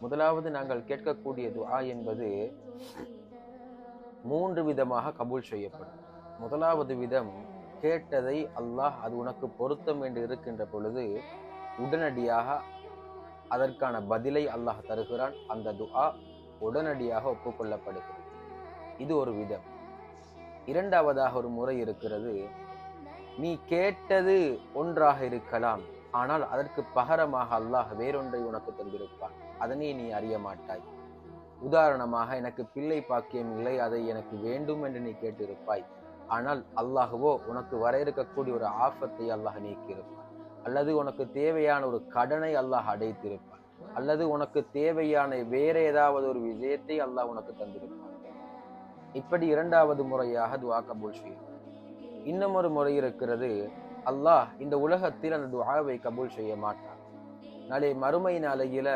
முதலாவது நாங்கள் கேட்கக்கூடிய துஆ என்பது 3 விதமாக கபூல் செய்யப்படும். முதலாவது விதம், கேட்டதை அல்லாஹ் அது உனக்கு பொருத்தம் என்று இருக்கின்ற பொழுது உடனடியாக அதற்கான பதிலை அல்லாஹ் தருகிறான். அந்த துஆ உடனடியாக ஒப்புக்கொள்ளப்படுகிறது. இது ஒரு விதம். இரண்டாவதாக ஒரு முறை இருக்கிறது. நீ கேட்டது ஒன்றாக இருக்கலாம், ஆனால் அதற்கு பகரமாக அல்லாஹ் வேறொன்றை உனக்கு தந்திருப்பான். அதனை நீ அறிய மாட்டாய். உதாரணமாக, எனக்கு பிள்ளை பாக்கியம் இல்லை, அதை எனக்கு வேண்டும் என்று நீ கேட்டிருப்பாய். ஆனால் அல்லாஹ்வோ உனக்கு வர இருக்கக்கூடிய ஒரு ஆபத்தை அல்லாஹ் நீக்கியிருப்பான். அல்லது உனக்கு தேவையான ஒரு கடனை அல்லாஹ் அடைத்திருப்பான். அல்லது உனக்கு தேவையான வேற ஏதாவது ஒரு விஷயத்தை அல்லாஹ் உனக்கு தந்திருப்பான். இப்படி இரண்டாவது முறையாக துஆ கபூல் செய்யும். இன்னும் ஒரு முறை இருக்கிறது. அல்லாஹ் இந்த உலகத்தில் அந்த துஆவை கபூல் செய்ய மாட்டான். நாளை மறுமை நாளையில